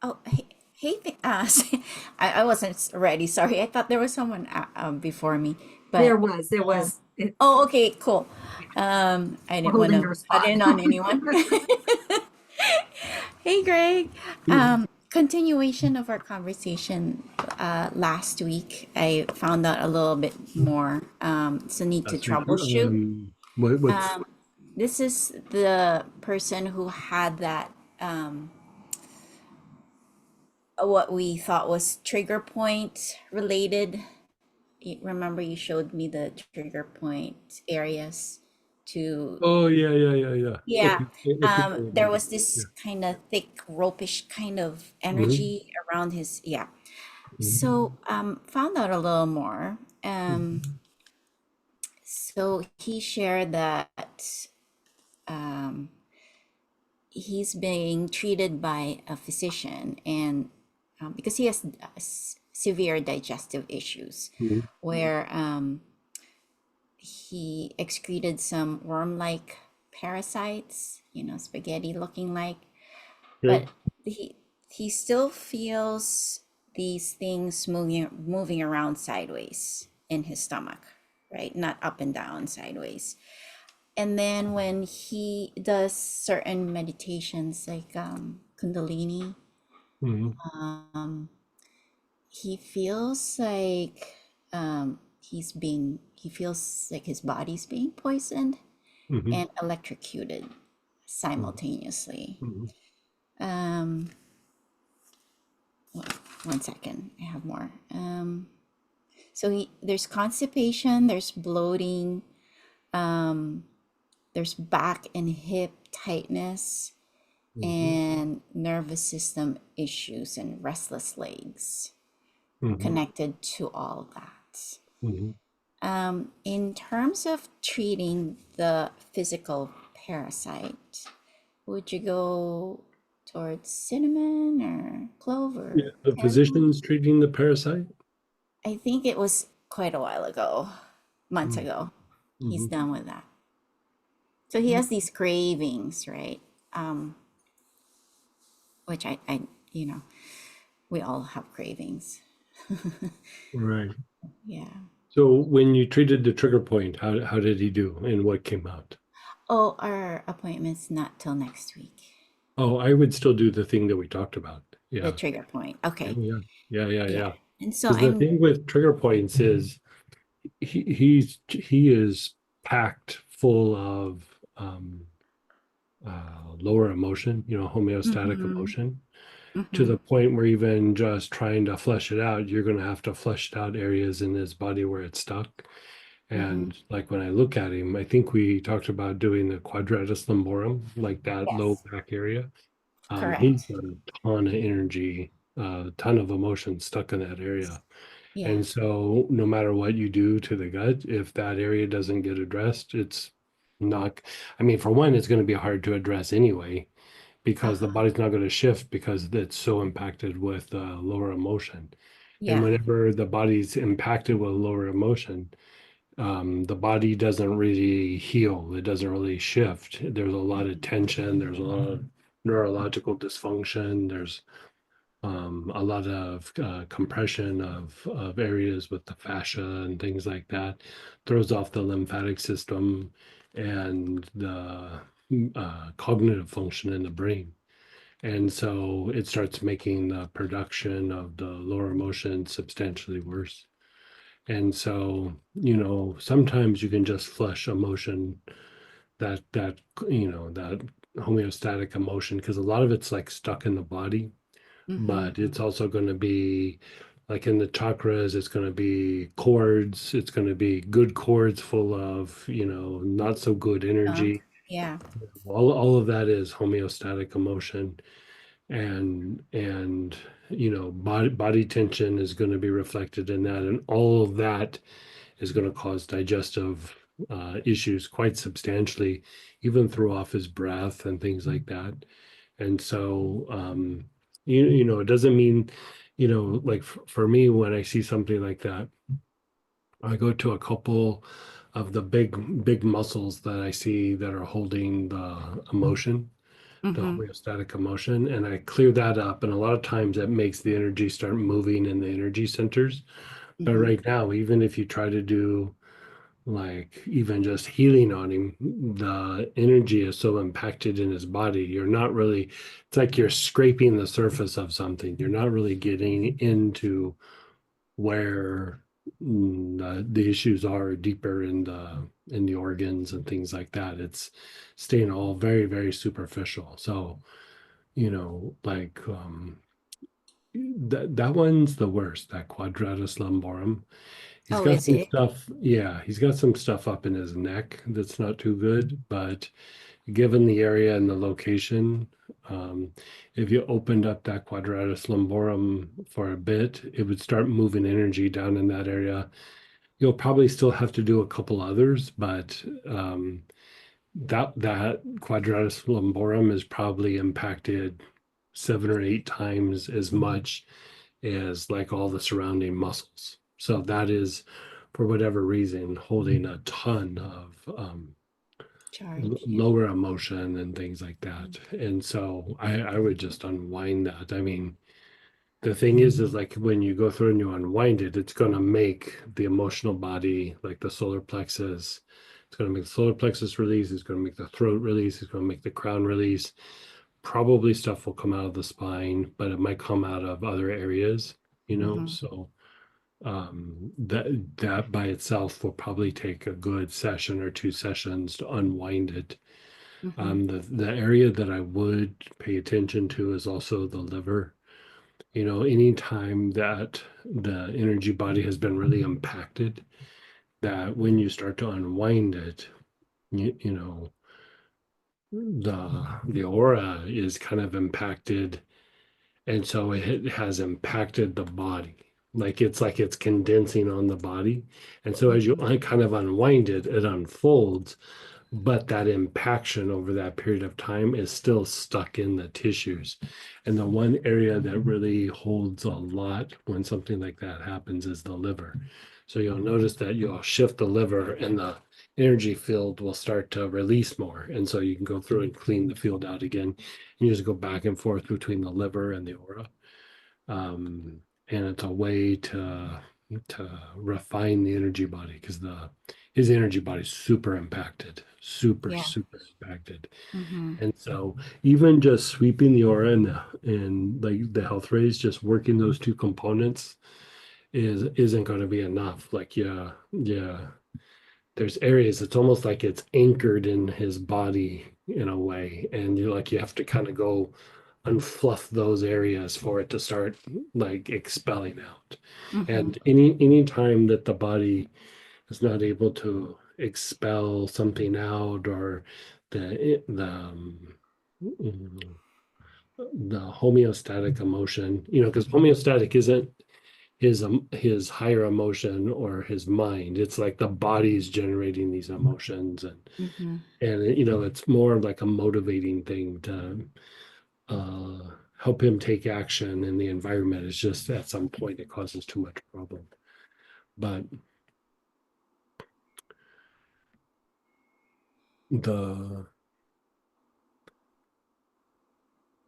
Oh, hey, I wasn't ready. Sorry. I thought there was someone before me. There But was, there um, was. It's oh, okay, cool. I we're didn't want holding to your butt spot. in on anyone. Hey, Greg. Continuation of our conversation last week. I found out a little bit more. It's a need to Last week. troubleshoot. What's Um, this is the person who had that. Um, what we thought was trigger point related. Remember, you showed me the trigger point areas to, Oh, yeah, yeah, yeah, yeah. yeah. There Epithelium. was this Yeah. kind of thick, ropish kind of Mm-hmm. energy around his, yeah. Mm-hmm. So, found out a little more. Mm-hmm. So he shared that um, he's being treated by a physician, and because he has severe digestive issues where he excreted some worm-like parasites, spaghetti looking like, Okay. but he still feels these things moving around sideways in his stomach, right? Not up and down, sideways. And then when he does certain meditations like Kundalini, Mm-hmm. um, he feels like he feels like his body's being poisoned Mm-hmm. and electrocuted simultaneously. Mm-hmm. Um, one second, I have more. So there's constipation, there's bloating, um, there's back and hip tightness, Mm-hmm. and nervous system issues and restless legs Mm-hmm. connected to all that. Mm-hmm. In terms of treating the physical parasite, would you go towards cinnamon or clove Yeah, or the cardamom? physician's treating the parasite. I think it was quite a while ago, months ago. He's Mm-hmm. done with that. So he has these cravings, right? Um, which you know, we all have cravings. Right. Yeah. So when you treated the trigger point, how did he do and what came out? Oh, our appointment's not till next week. Oh, I would still do the thing that we talked about. The Yeah. trigger point. Yeah, Okay. yeah, yeah, yeah, Yeah. yeah. And so Because the I'm, thing with trigger points is he is packed full of lower emotion, homeostatic mm-hmm, emotion, to mm-hmm, the point where even just trying to flush it out, you're going to have to flush out areas in his body where it's stuck. mm-hmm. And like when I look at him, I think we talked about doing the quadratus lumborum, like that low Yes, back area. He's correct. got a ton of energy, a ton of emotion stuck in that area. Yeah. And so, no matter what you do to the gut, if that area doesn't get addressed, it's not, I mean, for one, it's going to be hard to address anyway, because the Uh-huh. body's not going to shift because it's so impacted with lower emotion. And Yeah. whenever the body's impacted with lower emotion, the body doesn't really heal, it doesn't really shift. There's a lot of tension, there's a lot of neurological dysfunction, there's a lot of compression of areas with the fascia and things like that, throws off the lymphatic system and the cognitive function in the brain. And so it starts making the production of the lower emotion substantially worse. And so, sometimes you can just flush emotion, that homeostatic emotion, because a lot of it's like stuck in the body, Mm-hmm. but it's also going to be like in the chakras, it's going to be cords, it's going to be good cords full of, not so good Junk. energy. Yeah. All of that is homeostatic emotion. And body tension is going to be reflected in that, and all of that is going to cause digestive issues quite substantially, even throw off his breath and things like that. And so, it doesn't mean, like for me, when I see something like that, I go to a couple of the big muscles that I see that are holding the emotion. the Mm-hmm. homeostatic emotion, and I clear that up. And a lot of times that makes the energy start moving in the energy centers. But Mm-hmm. right now, even if you try to do like even just healing on him, the energy is so impacted in his body. You're not really, it's like you're scraping the surface of something. You're not really getting into where the issues are deeper in the organs and things like that. It's staying all very, very superficial. So, like that one's the worst, that quadratus lumborum. He's Oh, got is some it? stuff, yeah, he's got some stuff up in his neck that's not too good, but given the area and the location, um, if you opened up that quadratus lumborum for a bit, it would start moving energy down in that area. You'll probably still have to do a couple others, but that quadratus lumborum is probably impacted 7 or 8 times as much as like all the surrounding muscles. So that is, for whatever reason, holding a ton of Charge. Yeah. lower emotion and things like that. And so I would just unwind that. I mean, the thing is like when you go through and you unwind it, it's going to make the emotional body, like the solar plexus, it's going to make the solar plexus release, it's going to make the throat release, it's going to make the crown release. Probably stuff will come out of the spine, but it might come out of other areas, Mm-hmm. so that by itself will probably take a good session or 2 sessions to unwind it. Mm-hmm. The area that I would pay attention to is also the liver. Anytime that the energy body has been really impacted, that when you start to unwind it, you know, the aura is kind of impacted, and so it has impacted the body. Like it's condensing on the body. And so as you Mm-hmm. kind of unwind it, it unfolds, but that impaction over that period of time is still stuck in the tissues. And the one area that really holds a lot when something like that happens is the liver. So you'll notice that you'll shift the liver and the energy field will start to release more. And so you can go through and clean the field out again. You just go back and forth between the liver and the aura. Um, and it's a way to refine the energy body because the his energy body is super impacted, super Yeah. super impacted. Mm-hmm. And so even just sweeping the aura and like the health rays, just working those two components isn't going to be enough. Like yeah, there's areas it's almost like it's anchored in his body in a way, and you have to kind of go unfluff those areas for it to start like expelling out. Mm-hmm. And any time that the body is not able to expel something out, or mm, the homeostatic emotion, because homeostatic isn't his higher emotion or his mind. It's like the body's generating these emotions, Mm-hmm. and it's more like a motivating thing to help him take action in the environment. It's just at some point it causes too much problem. But the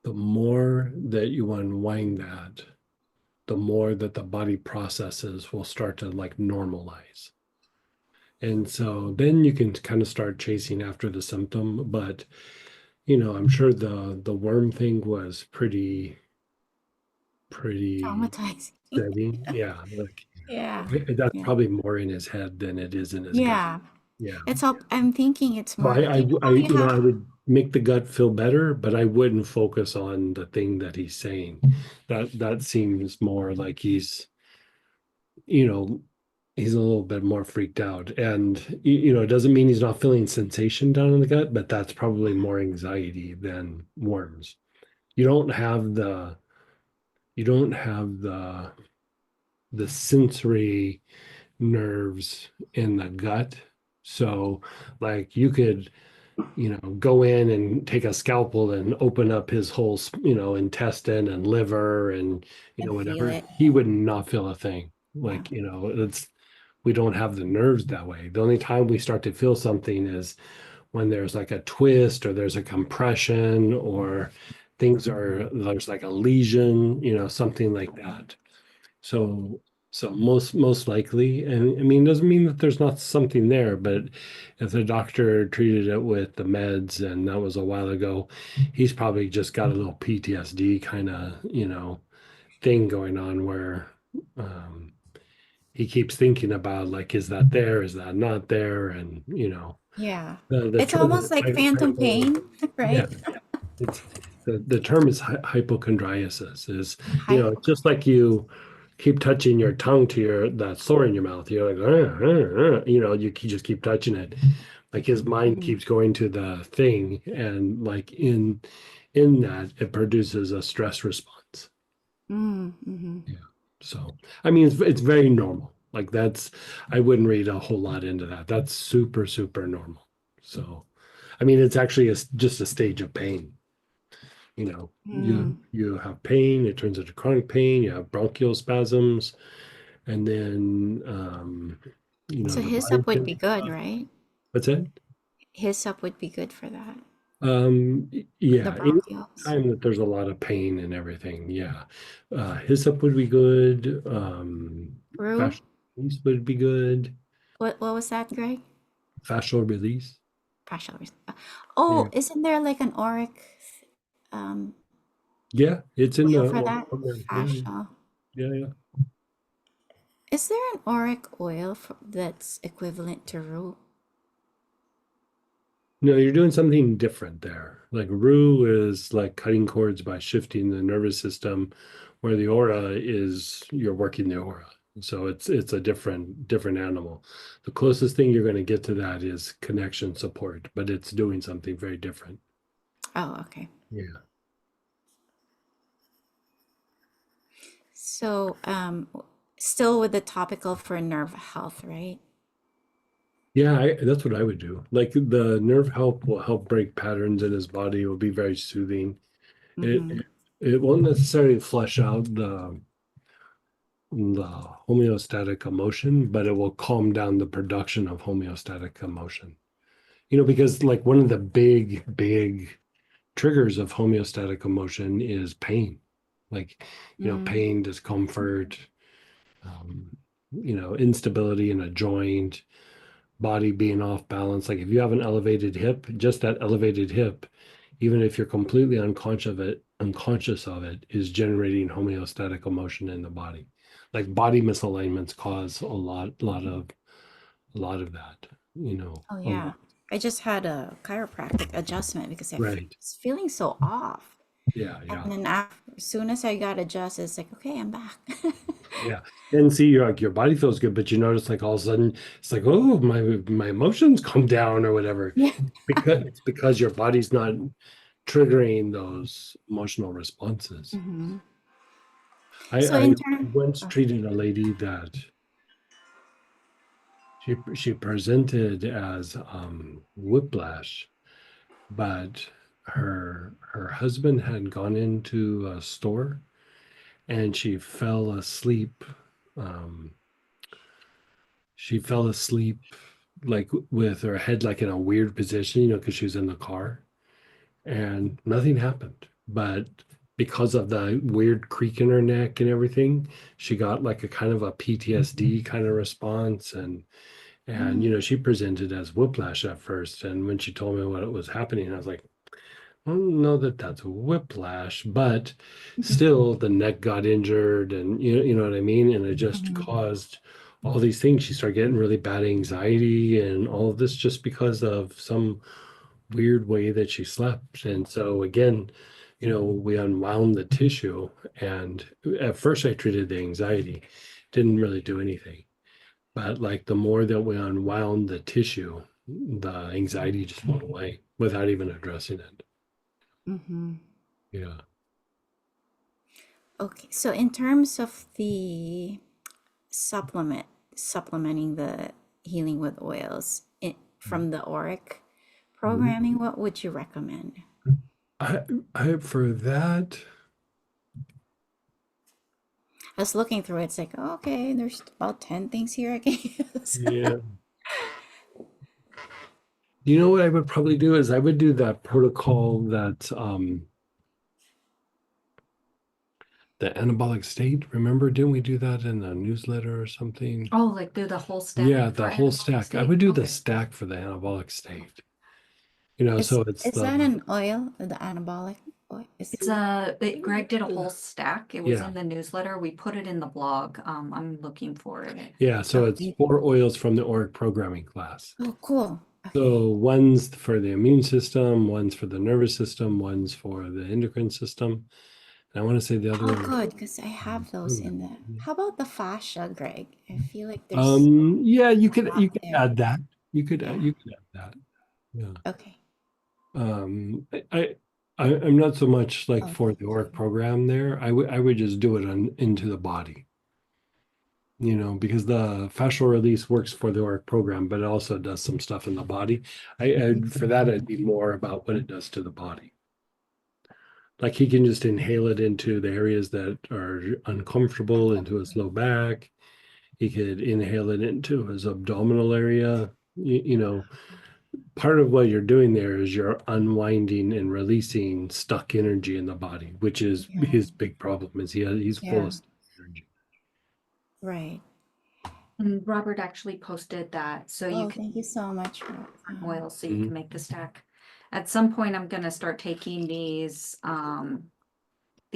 the more that you unwind that, the more that the body processes will start to like normalize. And so then you can kind of start chasing after the symptom. But I'm sure the worm thing was pretty Traumatizing. steady. Yeah, like Yeah. that's Yeah. probably more in his head than it is in his gut. Yeah. Yeah. It's all, I'm thinking it's So more, you know how you I have, would make the gut feel better, but I wouldn't focus on the thing that he's saying. That seems more like you know, he's a little bit more freaked out. And it doesn't mean he's not feeling sensation down in the gut, but that's probably more anxiety than worms. You don't have the you don't have the sensory nerves in the gut. So like you could go in and take a scalpel and open up his whole, intestine and liver and, and feel whatever. it. He would not feel a thing. Yeah. Like, we don't have the nerves that way. The only time we start to feel something is when there's like a twist or there's a compression or there's like a lesion, something like that. So so most likely, and I mean, it doesn't mean that there's not something there, but if the doctor treated it with the meds and that was a while ago, he's probably just got a little PTSD kind of, thing going on where um he keeps thinking about like, is that there? Is that not there? And Yeah. the It's term almost like phantom hypo, pain, yeah, right? it's the term is hypochondriasis. Is Hypochondria. just like you keep touching your tongue to that sore in your mouth. You're like, you just keep touching it. Like his mind Mhm. keeps going to the thing, and like in that, it produces a stress response. Mm-hmm. Yeah. So, I mean, it's very normal. Like that's, I wouldn't read a whole lot into that. That's super, super normal. So, I mean, it's actually just a stage of pain. Mm. You have pain, it turns into chronic pain, you have bronchial spasms, and then, So the body hyssop would can, be good, right? what's it? Hyssop would be good for that. The Yeah, any bronchioles. time that there's a lot of pain and everything, yeah. Hyssop would be good. Rue? Fascial release would be good. What was that, Greg? Fascial release. Fascial. Yeah. Oh, isn't there like an auric um Yeah, it's in oil the for that? yeah, Fascial. yeah, yeah. Is there an auric oil that's equivalent to rue? No, you're doing something different there. Like Ru is like cutting cords by shifting the nervous system, where the aura is you're working the aura. So it's a different animal. The closest thing you're going to get to that is connection support, but it's doing something very different. Oh, okay. Yeah. So, still with the topical for nerve health, right? Yeah, that's what I would do. Like the nerve help will help break patterns in his body. It will be very soothing. It Mm-hmm. it won't necessarily flush out the homeostatic emotion, but it will calm down the production of homeostatic emotion. Because like one of the big triggers of homeostatic emotion is pain. Like, Mm. pain, discomfort, um, instability in a joint, body being off balance. Like if you have an elevated hip, just that elevated hip, even if you're completely unconscious of it, is generating homeostatic emotion in the body. Like body misalignments cause a lot of that, Oh a yeah. lot. I just had a chiropractic adjustment because Right. was feeling so off. Yeah, yeah. And then as soon as I got adjusted, it's like, okay, I'm back. Yeah. And see, you're like your body feels good, but you notice like all of a sudden it's like, oh, my emotions come down or whatever. Yeah. It's because your body's not triggering those emotional responses. Hmm. I, So I in turn, once oh, treated a lady that she presented as whiplash, but her husband had gone into a store and Um, she fell asleep like with her head like in a weird position, because she was in the car, and nothing happened. But because of the weird creak in her neck and everything, she got like a kind of a PTSD kind of response, and mm, she presented as whiplash at first. And when she told me what was happening, I was like, I don't know that that's whiplash, but still the neck got injured, and you know what I mean? And it just mhm. caused all these things. She started getting really bad anxiety and all of this just because of some weird way that she slept. And so again, we unwound the tissue, and at first I treated the anxiety, didn't really do anything. But like the more that we unwound the tissue, the anxiety just went away without even addressing it. Mhm. Yeah. Okay, so in terms of the supplementing the healing with oils from the auric Mhm. programming, what would you recommend? I, for that, I was looking through it, it's like, oh, okay, there's about 10 things here I can use. yeah, You know what I would probably do is I would do that protocol that the anabolic state. Remember, didn't we do that in a newsletter or something? Oh, like do the whole stack? Yeah, the for whole anabolic stack. I state? would do Okay. the stack for the anabolic state. You know, so it's Is that an oil, the anabolic oil? It's Greg did a whole stack. It was Yeah. in the newsletter. We put it in the blog. I'm looking for it. Yeah, so it's Okay. 4 oils from the ORIC programming class. Oh, cool. Okay. So one's for the immune system, one's for the nervous system, one's for the endocrine system. And I want to say the other Oh, one. good, because I have those in there. How about the fascia, Greg? I feel like there's Yeah, you could lot there. add that. You could Yeah. you could add that. Yeah. Okay. I'm not so much like Oh, for the thank ORIC you. program there. I would just do it into the body. You know, because the fascial release works for the ORIC program, but it also does some stuff in the body. For that, it'd be more about what it does to the body. Like he can just inhale it into the areas that are uncomfortable, into his low back. He could inhale it into his abdominal area. You know, part of what you're doing there is you're unwinding and releasing stuck energy in the body, which is Yeah. his big problem. Is he's full Yeah. of stuck energy. Right. And Robert actually posted that, so you Oh, can thank you so much for oil, so you Mhm. can make the stack. At some point, I'm gonna start taking these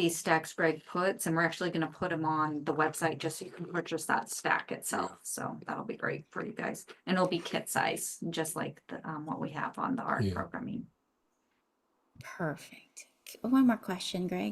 stacks Greg puts, and we're actually gonna put them on the website just so you can purchase that stack itself. So that'll be great for you guys, and it'll be kit size, just like the what we have on the art Yeah. programming. Perfect. One more question, Greg.